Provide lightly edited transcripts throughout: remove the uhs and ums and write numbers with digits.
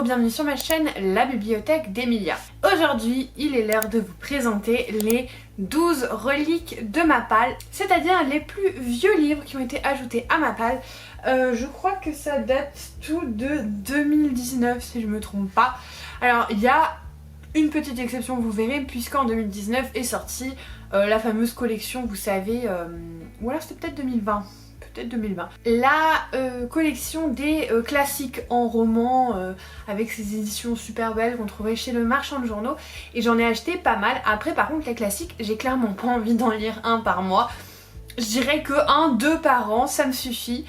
bienvenue sur ma chaîne La Bibliothèque d'Emilia. Aujourd'hui, il est l'heure de vous présenter les 12 reliques de Mappal, c'est-à-dire les plus vieux livres qui ont été ajoutés à Mappal. Je crois que ça date tout de 2019 si je me trompe pas. Alors il y a une petite exception, vous verrez, puisqu'en 2019 est sortie la fameuse collection, vous savez, ou alors c'était peut-être 2020. Peut-être 2020. La collection des classiques en roman avec ces éditions super belles qu'on trouvait chez le marchand de journaux, et j'en ai acheté pas mal. Après par contre les classiques, j'ai clairement pas envie d'en lire un par mois. Je dirais que 1-2 par an ça me suffit.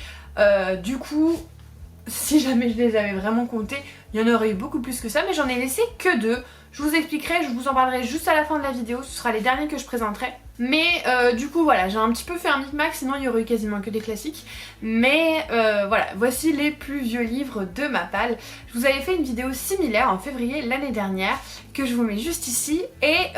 Du coup, si jamais je les avais vraiment comptés, il y en aurait eu beaucoup plus que ça, mais j'en ai laissé que 2. Je vous expliquerai, je vous en parlerai juste à la fin de la vidéo, ce sera les derniers que je présenterai. Mais du coup voilà, j'ai un petit peu fait un micmac, sinon il y aurait eu quasiment que des classiques. Mais voilà, voici les plus vieux livres de Mappal. Je vous avais fait une vidéo similaire en février l'année dernière, que je vous mets juste ici. Et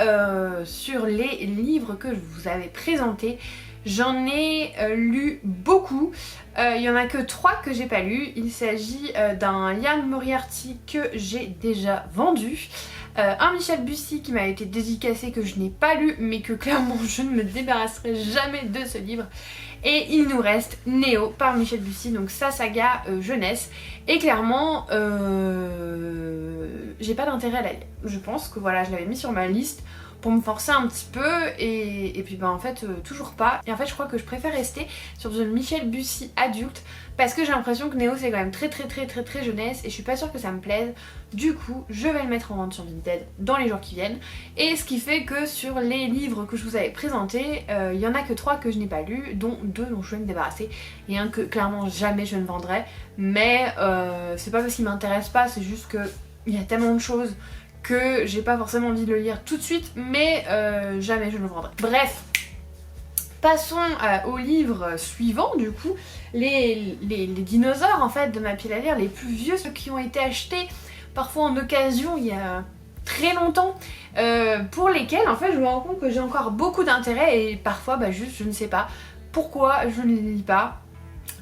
sur les livres que je vous avais présentés, j'en ai lu beaucoup. Il y en a que 3 que j'ai pas lu. Il s'agit d'un Liane Moriarty que j'ai déjà vendu. Un Michel Bussy qui m'a été dédicacé, que je n'ai pas lu mais que clairement je ne me débarrasserai jamais de ce livre. Et il nous reste Néo par Michel Bussy, donc sa saga jeunesse. Et clairement j'ai pas d'intérêt à la lire. Je pense que voilà, je l'avais mis sur ma liste pour me forcer un petit peu et puis en fait toujours pas. Et en fait je crois que je préfère rester sur du Michel Bussy adulte, parce que j'ai l'impression que Néo c'est quand même très jeunesse et je suis pas sûre que ça me plaise. Du coup je vais le mettre en vente sur Vinted dans les jours qui viennent, et ce qui fait que sur les livres que je vous avais présentés, il y en a que 3 que je n'ai pas lus, dont 2 dont je vais me débarrasser et un que clairement jamais je ne vendrai. Mais c'est pas parce qu'il m'intéresse pas, c'est juste que il y a tellement de choses que j'ai pas forcément envie de le lire tout de suite, mais jamais je le vendrai. Bref, passons au livre suivant, du coup, les dinosaures en fait de ma pile à lire, les plus vieux, ceux qui ont été achetés parfois en occasion il y a très longtemps, pour lesquels en fait je me rends compte que j'ai encore beaucoup d'intérêt, et parfois bah juste je ne sais pas pourquoi je ne les lis pas.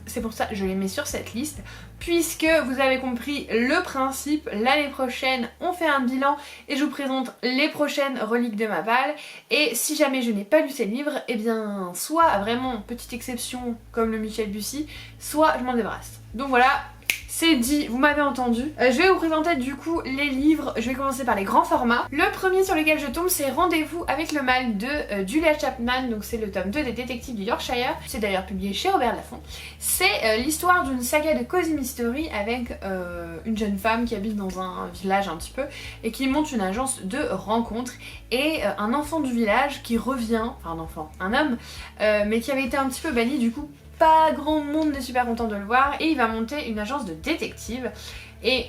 C'est pour ça que je les mets sur cette liste, puisque vous avez compris le principe. L'année prochaine on fait un bilan et je vous présente les prochaines reliques de Mappal. Et si jamais je n'ai pas lu ces livres, et bien soit vraiment petite exception comme le Michel Bussy, soit je m'en débarrasse. Donc voilà, c'est dit, vous m'avez entendu. Je vais vous présenter du coup les livres. Je vais commencer par les grands formats. Le premier sur lequel je tombe, c'est Rendez-vous avec le mal de Julia Chapman. Donc c'est le tome 2 des détectives du Yorkshire. C'est d'ailleurs publié chez Robert Laffont. C'est l'histoire d'une saga de Cozy Mystery avec une jeune femme qui habite dans un village un petit peu et qui monte une agence de rencontres, et un enfant du village qui revient, enfin un homme, mais qui avait été un petit peu banni, du coup pas grand monde n'est super content de le voir, et il va monter une agence de détectives, et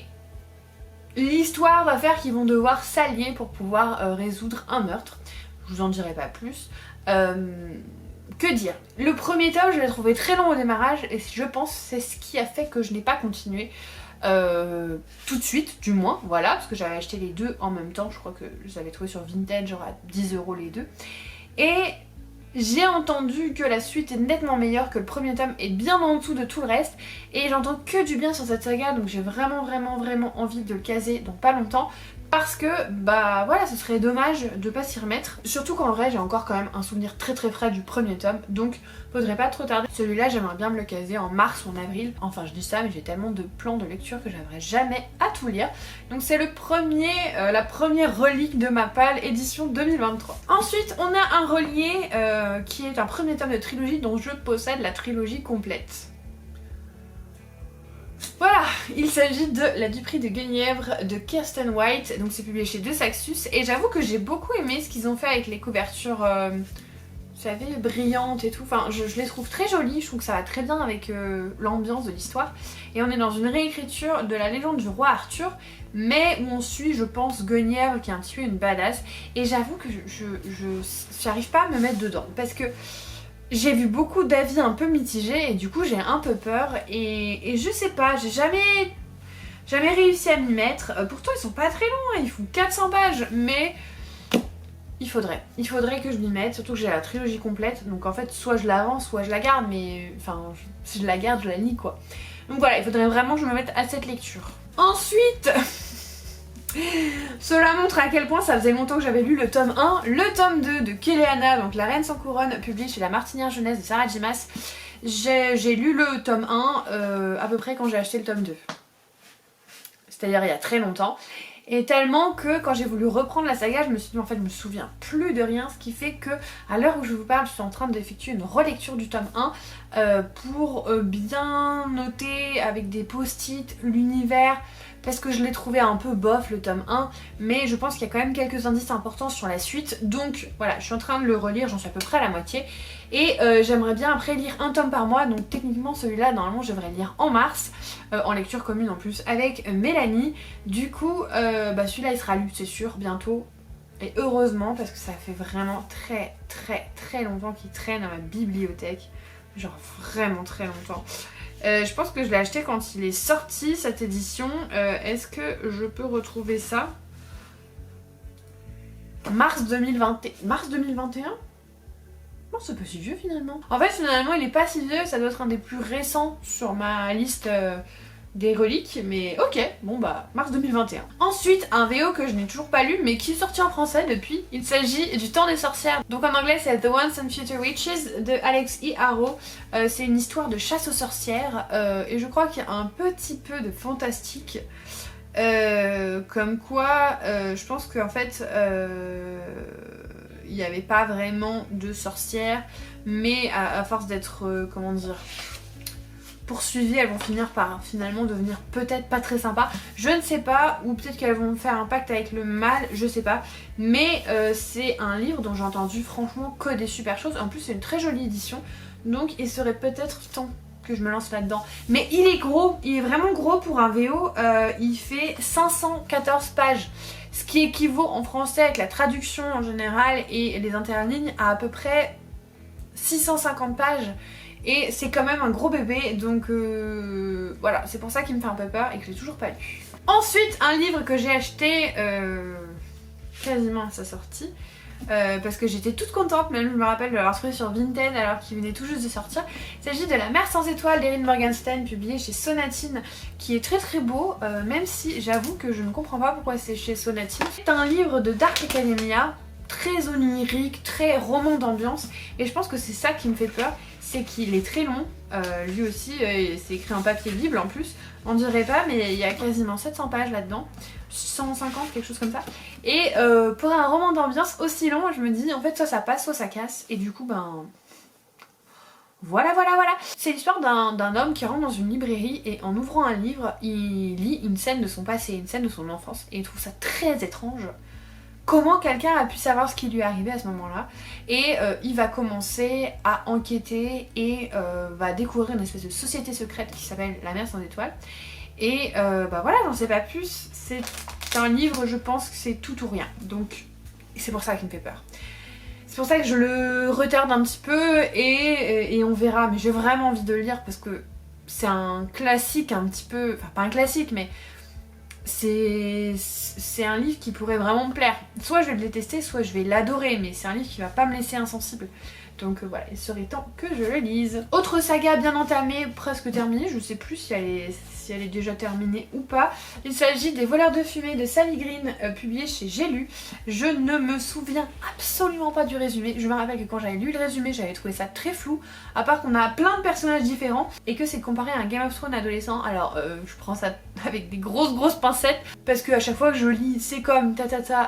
l'histoire va faire qu'ils vont devoir s'allier pour pouvoir résoudre un meurtre. Je vous en dirai pas plus. Que dire? Le premier tome je l'ai trouvé très long au démarrage, et je pense que c'est ce qui a fait que je n'ai pas continué tout de suite, du moins, voilà, parce que j'avais acheté les 2 en même temps. Je crois que je les avais trouvés sur Vinted genre à 10 € les 2, et j'ai entendu que la suite est nettement meilleure, que le premier tome est bien en dessous de tout le reste, et j'entends que du bien sur cette saga, donc j'ai vraiment envie de le caser dans pas longtemps, parce que bah voilà, ce serait dommage de pas s'y remettre, surtout qu'en vrai j'ai encore quand même un souvenir très frais du premier tome, donc faudrait pas trop tarder. Celui-là j'aimerais bien me le caser en mars ou en avril, enfin je dis ça mais j'ai tellement de plans de lecture que j'arriverai jamais à tout lire. Donc c'est le premier, la première relique de Mappal édition 2023. Ensuite on a un relié qui est un premier tome de trilogie dont je possède la trilogie complète. Voilà, il s'agit de La Duperie de Guenièvre de Kiersten White, donc c'est publié chez De Saxus, et j'avoue que j'ai beaucoup aimé ce qu'ils ont fait avec les couvertures, vous savez, brillantes et tout. Enfin, je les trouve très jolies, je trouve que ça va très bien avec l'ambiance de l'histoire, et on est dans une réécriture de la légende du roi Arthur, mais où on suit, je pense, Guenièvre qui est un petit peu une badass, et j'avoue que j'arrive pas à me mettre dedans, parce que j'ai vu beaucoup d'avis un peu mitigés, et du coup j'ai un peu peur, et je sais pas, j'ai jamais réussi à m'y mettre. Pourtant ils sont pas très longs, ils font 400 pages, mais il faudrait que je m'y mette, surtout que j'ai la trilogie complète, donc en fait soit je la vends, soit je la garde, mais enfin si je la garde je la lis quoi. Donc voilà, il faudrait vraiment que je me mette à cette lecture. Ensuite, cela montre à quel point ça faisait longtemps que j'avais lu le tome 1, le tome 2 de Kéléana, donc La Reine sans couronne, publié chez La Martinière Jeunesse de Sarah J. Maas. J'ai lu le tome 1 à peu près quand j'ai acheté le tome 2. C'est-à-dire il y a très longtemps. Et tellement que quand j'ai voulu reprendre la saga, je me suis dit en fait je me souviens plus de rien, ce qui fait que à l'heure où je vous parle, je suis en train d'effectuer une relecture du tome 1 pour bien noter avec des post-it l'univers, parce que je l'ai trouvé un peu bof le tome 1, mais je pense qu'il y a quand même quelques indices importants sur la suite, donc voilà, je suis en train de le relire, j'en suis à peu près à la moitié, et j'aimerais bien après lire un tome par mois, donc techniquement celui-là normalement je devrais le lire en mars, en lecture commune en plus avec Mélanie. Du coup celui-là il sera lu c'est sûr bientôt, et heureusement parce que ça fait vraiment très longtemps qu'il traîne dans ma bibliothèque, genre vraiment très longtemps. Je pense que je l'ai acheté quand il est sorti cette édition. Est-ce que je peux retrouver ça? Mars 2020... Mars 2021? Non, c'est pas si vieux finalement. En fait finalement il est pas si vieux, ça doit être un des plus récents sur ma liste des reliques, mais ok, bon bah mars 2021. Ensuite un VO que je n'ai toujours pas lu mais qui est sorti en français depuis. Il s'agit du Temps des sorcières, donc en anglais c'est The Once and Future Witches de Alex E. Harrow. C'est une histoire de chasse aux sorcières et je crois qu'il y a un petit peu de fantastique. Comme quoi je pense qu'en fait il n'y avait pas vraiment de sorcières, mais à force d'être comment dire, poursuivies, elles vont finir par finalement devenir peut-être pas très sympas, je ne sais pas, ou peut-être qu'elles vont faire un pacte avec le mal, je sais pas, mais c'est un livre dont j'ai entendu franchement que des super choses. En plus c'est une très jolie édition, donc il serait peut-être temps que je me lance là-dedans. Mais il est gros, il est vraiment gros pour un VO, il fait 514 pages, ce qui équivaut en français avec la traduction en général et les interlignes à peu près 650 pages. Et c'est quand même un gros bébé, donc voilà, c'est pour ça qu'il me fait un peu peur et que je l'ai toujours pas lu. Ensuite, un livre que j'ai acheté quasiment à sa sortie, parce que j'étais toute contente, même je me rappelle de l'avoir trouvé sur Vinted alors qu'il venait tout juste de sortir. Il s'agit de La Mer sans étoiles d'Erin Morgenstern, publié chez Sonatine, qui est très beau, même si j'avoue que je ne comprends pas pourquoi c'est chez Sonatine. C'est un livre de Dark Academia, très onirique, très roman d'ambiance, et je pense que c'est ça qui me fait peur, c'est qu'il est très long, lui aussi c'est écrit en papier bible en plus, on dirait pas mais il y a quasiment 700 pages là-dedans, 150 quelque chose comme ça, et pour un roman d'ambiance aussi long, je me dis en fait soit ça passe soit ça casse, et du coup ben... Voilà. C'est l'histoire d'un homme qui rentre dans une librairie et en ouvrant un livre, il lit une scène de son passé, une scène de son enfance, et il trouve ça très étrange. Comment quelqu'un a pu savoir ce qui lui est arrivé à ce moment-là, et il va commencer à enquêter et va découvrir une espèce de société secrète qui s'appelle La Mer sans étoiles. Et voilà, j'en sais pas plus. C'est un livre, je pense que c'est tout ou rien. Donc c'est pour ça qu'il me fait peur. C'est pour ça que je le retarde un petit peu et on verra. Mais j'ai vraiment envie de le lire parce que c'est un classique un petit peu... Enfin pas un classique mais... C'est un livre qui pourrait vraiment me plaire. Soit je vais le détester, soit je vais l'adorer, mais c'est un livre qui va pas me laisser insensible. Donc voilà, il serait temps que je le lise. Autre saga bien entamée, presque terminée, je sais plus si elle est déjà terminée ou pas. Il s'agit des Voleurs de fumée de Sally Green, publié chez J'ai lu. Je ne me souviens absolument pas du résumé. Je me rappelle que quand j'avais lu le résumé, j'avais trouvé ça très flou, à part qu'on a plein de personnages différents et que c'est comparé à un Game of Thrones adolescent. Alors je prends ça avec des grosses pincettes, parce que à chaque fois que je lis, c'est comme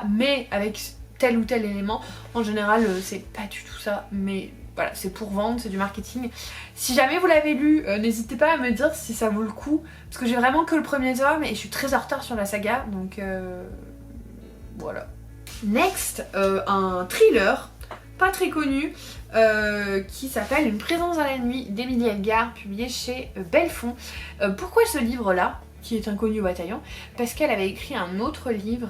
mais avec tel ou tel élément. En général c'est pas du tout ça, mais voilà, c'est pour vendre, c'est du marketing. Si jamais vous l'avez lu, n'hésitez pas à me dire si ça vaut le coup, parce que j'ai vraiment que le premier tome et je suis très en retard sur la saga, donc voilà. Next, un thriller pas très connu qui s'appelle Une présence dans la nuit d'Émilie Elgar, publié chez Belfond. Pourquoi ce livre-là, qui est inconnu au bataillon? Parce qu'elle avait écrit un autre livre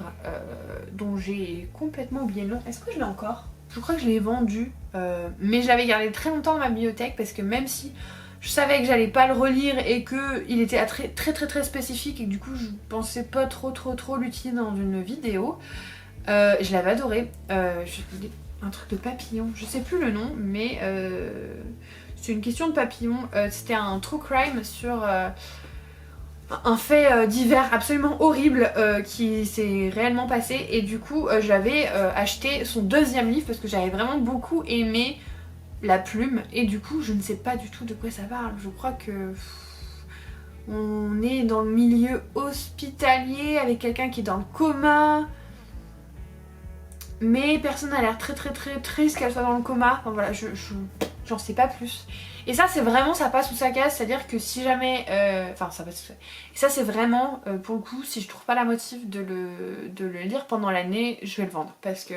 dont j'ai complètement oublié le nom. Est-ce que je l'ai encore? Je crois que je l'ai vendu, mais je l'avais gardé très longtemps dans ma bibliothèque parce que même si je savais que j'allais pas le relire et qu'il était très spécifique et que du coup je pensais pas trop l'utiliser dans une vidéo, je l'avais adoré. Un truc de papillon, je sais plus le nom, mais c'est une question de papillon. C'était un true crime sur un fait divers absolument horrible qui s'est réellement passé, et du coup j'avais acheté son deuxième livre parce que j'avais vraiment beaucoup aimé La Plume, et du coup je ne sais pas du tout de quoi ça parle. Je crois que on est dans le milieu hospitalier avec quelqu'un qui est dans le coma, mais personne n'a l'air très triste qu'elle soit dans le coma. Enfin voilà, j'en sais pas plus. Et ça c'est vraiment, ça passe ou ça casse, c'est-à-dire que si jamais... Enfin ça passe ou ça... Et ça c'est vraiment, pour le coup, si je trouve pas la motive de le lire pendant l'année, je vais le vendre. Parce que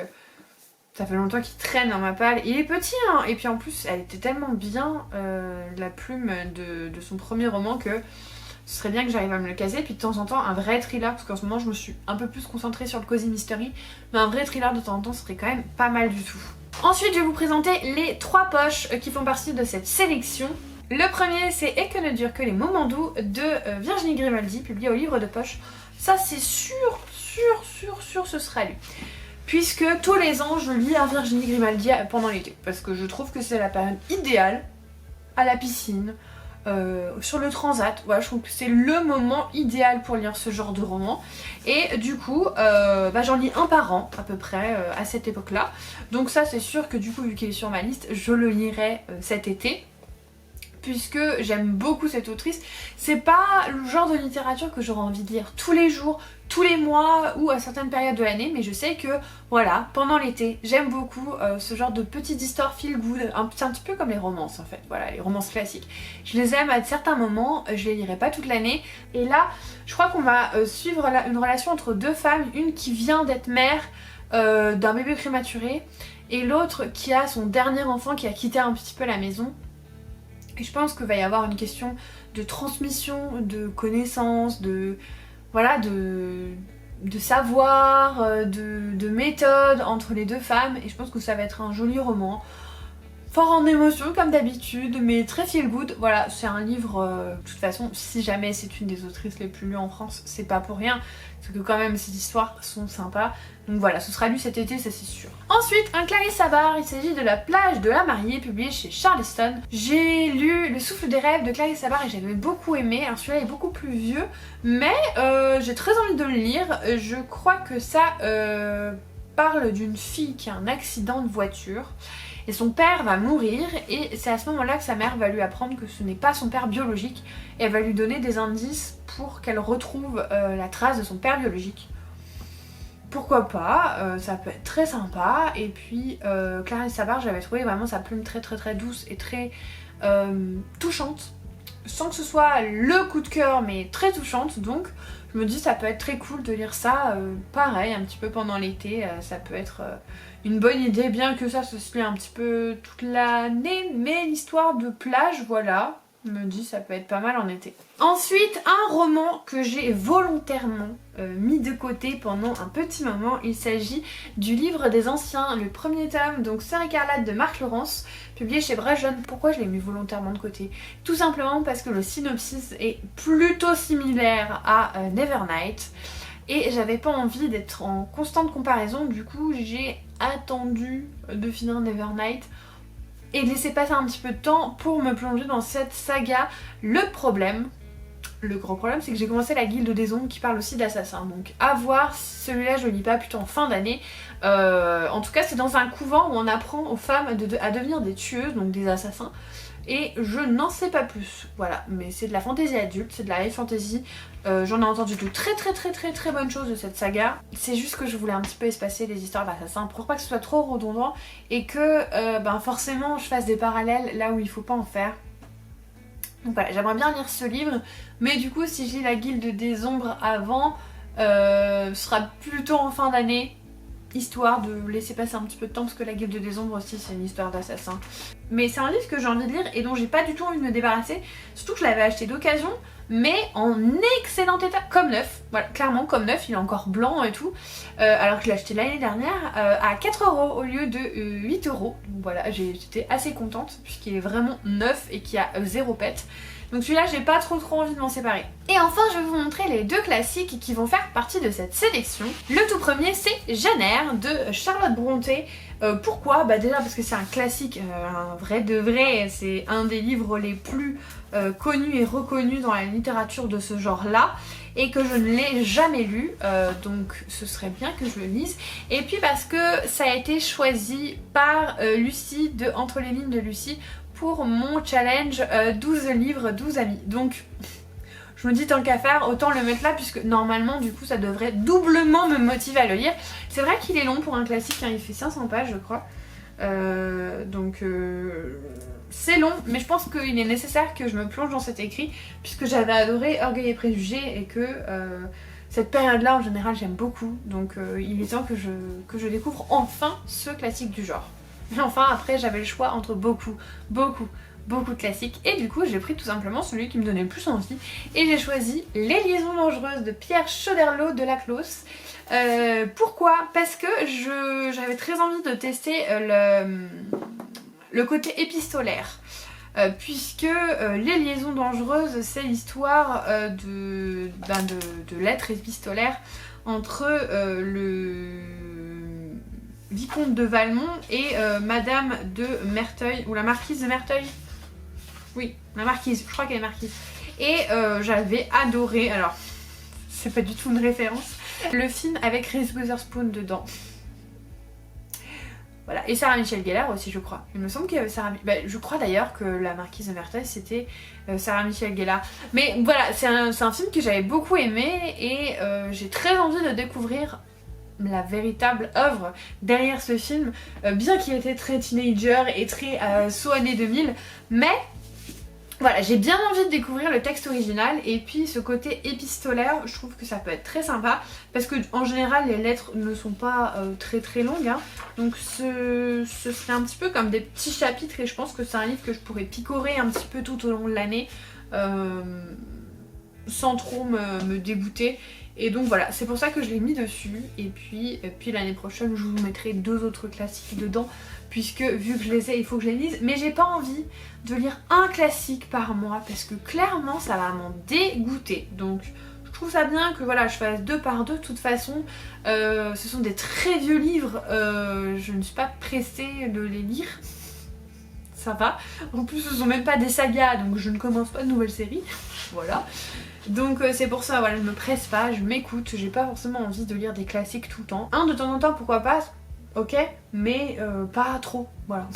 ça fait longtemps qu'il traîne dans ma palle. Il est petit hein, et puis en plus elle était tellement bien, La Plume de son premier roman, que ce serait bien que j'arrive à me le caser. Puis de temps en temps un vrai thriller, parce qu'en ce moment je me suis un peu plus concentrée sur le cozy mystery, mais un vrai thriller de temps en temps serait quand même pas mal du tout. Ensuite je vais vous présenter les 3 poches qui font partie de cette sélection. Le premier c'est Et que ne durent que les moments doux de Virginie Grimaldi, publié au livre de poche. Ça c'est sûr ce sera lu, puisque tous les ans je lis un Virginie Grimaldi pendant l'été, parce que je trouve que c'est la période idéale, à la piscine, sur le transat. Voilà, je trouve que c'est le moment idéal pour lire ce genre de roman, et du coup j'en lis un par an à peu près à cette époque là, donc ça c'est sûr que du coup vu qu'il est sur ma liste je le lirai cet été, puisque j'aime beaucoup cette autrice. C'est pas le genre de littérature que j'aurais envie de lire tous les jours, tous les mois ou à certaines périodes de l'année, mais je sais que voilà, pendant l'été, j'aime beaucoup ce genre de petites histoires feel good, c'est un petit peu comme les romances en fait, voilà, les romances classiques. Je les aime à certains moments, je les lirai pas toute l'année, et là, je crois qu'on va suivre une relation entre 2 femmes, une qui vient d'être mère d'un bébé prématuré, et l'autre qui a son dernier enfant qui a quitté un petit peu la maison. Et je pense qu'il va y avoir une question de transmission, de connaissances, voilà, de savoir, de méthode entre les 2 femmes, et je pense que ça va être un joli roman. Fort en émotion comme d'habitude, mais très feel good. Voilà, c'est un livre, de toute façon, si jamais c'est une des autrices les plus lues en France, c'est pas pour rien, parce que quand même ces histoires sont sympas. Donc voilà, ce sera lu cet été, ça c'est sûr. Ensuite, un Clarisse Sabard, il s'agit de La plage de la mariée, publié chez Charleston. J'ai lu Le souffle des rêves de Clarisse Sabard et j'avais beaucoup aimé. Alors celui-là est beaucoup plus vieux, mais j'ai très envie de le lire. Je crois que ça parle d'une fille qui a un accident de voiture. Et son père va mourir, et c'est à ce moment-là que sa mère va lui apprendre que ce n'est pas son père biologique, et elle va lui donner des indices pour qu'elle retrouve la trace de son père biologique. Pourquoi pas, ça peut être très sympa. Et puis Clarisse Sabard, j'avais trouvé vraiment sa plume très douce et très touchante, sans que ce soit le coup de cœur, mais très touchante. Donc je me dis ça peut être très cool de lire ça, pareil, un petit peu pendant l'été, ça peut être une bonne idée, bien que ça se lit un petit peu toute l'année, mais l'histoire de plage, voilà, je me dis ça peut être pas mal en été. Ensuite, un roman que j'ai volontairement mis de côté pendant un petit moment, il s'agit du Livre des Anciens, le premier tome, donc Sœur Écarlate de Marc Laurence, publié chez Brajlon. Pourquoi je l'ai mis volontairement de côté? Tout simplement parce que le synopsis est plutôt similaire à Nevernight, et j'avais pas envie d'être en constante comparaison. Du coup j'ai attendu de finir Nevernight et de laisser passer un petit peu de temps pour me plonger dans cette saga. Le gros problème, c'est que j'ai commencé La Guilde des Ombres, qui parle aussi d'assassins, donc à voir. Celui-là je le lis pas, plutôt en fin d'année. En tout cas c'est dans un couvent où on apprend aux femmes à devenir des tueuses, donc des assassins, et je n'en sais pas plus, voilà. Mais c'est de la fantaisie adulte, c'est de la high fantasy. J'en ai entendu de très bonnes choses de cette saga. C'est juste que je voulais un petit peu espacer les histoires d'assassins pour pas que ce soit trop redondant, et que forcément je fasse des parallèles là où il faut pas en faire. Donc voilà, j'aimerais bien lire ce livre, mais du coup si je lis La Guilde des Ombres avant, ce sera plutôt en fin d'année, histoire de laisser passer un petit peu de temps, parce que La Guilde des Ombres aussi c'est une histoire d'assassin. Mais c'est un livre que j'ai envie de lire et dont j'ai pas du tout envie de me débarrasser, surtout que je l'avais acheté d'occasion, mais en excellent état, comme neuf, voilà, clairement comme neuf, il est encore blanc et tout, alors que je l'ai acheté l'année dernière à 4 € au lieu de 8 €, donc voilà, j'étais assez contente puisqu'il est vraiment neuf et qu'il y a 0 pète. Donc celui-là j'ai pas trop envie de m'en séparer. Et enfin je vais vous montrer les 2 classiques qui vont faire partie de cette sélection. Le tout premier c'est Jeanne Eyre de Charlotte Brontë, Pourquoi? Bah déjà parce que c'est un classique, un vrai de vrai, c'est un des livres les plus connus et reconnus dans la littérature de ce genre-là, et que je ne l'ai jamais lu, donc ce serait bien que je le lise. Et puis parce que ça a été choisi par Lucie de Entre les lignes de Lucie pour mon challenge 12 livres, 12 amis. Donc je me dis tant qu'à faire, autant le mettre là, puisque normalement du coup ça devrait doublement me motiver à le lire. C'est vrai qu'il est long pour un classique, hein, il fait 500 pages je crois. Donc c'est long, mais je pense qu'il est nécessaire que je me plonge dans cet écrit, puisque j'avais adoré Orgueil et Préjugés et que cette période-là en général j'aime beaucoup. Donc il est temps que je découvre enfin ce classique du genre. Et enfin après j'avais le choix entre beaucoup de classiques, et du coup j'ai pris tout simplement celui qui me donnait le plus envie, et j'ai choisi Les Liaisons Dangereuses de Pierre Choderlos de Laclos. Pourquoi? Parce que j'avais très envie de tester le côté épistolaire, puisque Les Liaisons Dangereuses, c'est l'histoire de lettres épistolaires entre le vicomte de Valmont et madame de Merteuil, ou la marquise de Merteuil. Oui, la marquise, je crois qu'elle est marquise. Et j'avais adoré, alors c'est pas du tout une référence, le film avec Reese Witherspoon dedans. Voilà, et Sarah Michelle Gellar aussi je crois. Il me semble qu'il y avait Sarah... je crois d'ailleurs que la marquise de Merteuil c'était Sarah Michelle Gellar. Mais voilà, c'est un film que j'avais beaucoup aimé, et j'ai très envie de découvrir la véritable œuvre derrière ce film, bien qu'il était très teenager et très saut années 2000, mais voilà, j'ai bien envie de découvrir le texte original, et puis ce côté épistolaire, je trouve que ça peut être très sympa, parce que en général les lettres ne sont pas très longues, hein, donc ce serait un petit peu comme des petits chapitres, et je pense que c'est un livre que je pourrais picorer un petit peu tout au long de l'année, sans trop me dégoûter. Et donc voilà, c'est pour ça que je l'ai mis dessus, et puis l'année prochaine je vous mettrai 2 autres classiques dedans, puisque vu que je les ai, il faut que je les lise, mais j'ai pas envie de lire un classique par mois, parce que clairement ça va m'en dégoûter. Donc je trouve ça bien que voilà, je fasse 2 par 2, de toute façon ce sont des très vieux livres, je ne suis pas pressée de les lire. Ça va, en plus ce sont même pas des sagas, donc je ne commence pas de nouvelles séries, voilà. Donc c'est pour ça, voilà, je me presse pas, je m'écoute, j'ai pas forcément envie de lire des classiques tout le temps. De temps en temps, pourquoi pas, ok, mais pas trop, voilà.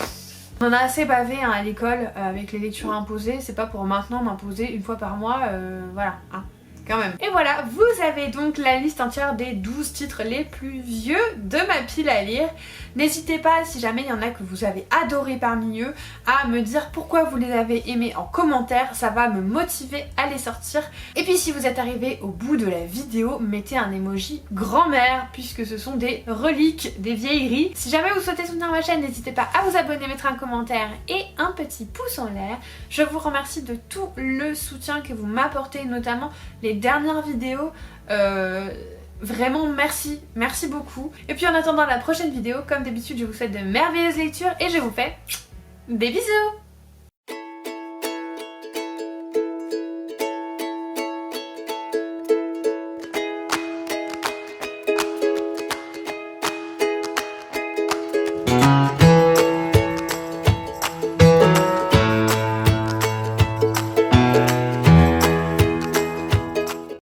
On en a assez bavé hein, à l'école avec les lectures imposées, c'est pas pour maintenant m'imposer une fois par mois, voilà, hein. Quand même. Et voilà, vous avez donc la liste entière des 12 titres les plus vieux de ma pile à lire. N'hésitez pas, si jamais il y en a que vous avez adoré parmi eux, à me dire pourquoi vous les avez aimés en commentaire, ça va me motiver à les sortir. Et puis si vous êtes arrivé au bout de la vidéo, mettez un emoji grand-mère, puisque ce sont des reliques, des vieilleries. Si jamais vous souhaitez soutenir ma chaîne, n'hésitez pas à vous abonner, mettre un commentaire et un petit pouce en l'air. Je vous remercie de tout le soutien que vous m'apportez, notamment les dernières vidéos, vraiment merci beaucoup. Et puis en attendant la prochaine vidéo, comme d'habitude je vous souhaite de merveilleuses lectures et je vous fais des bisous.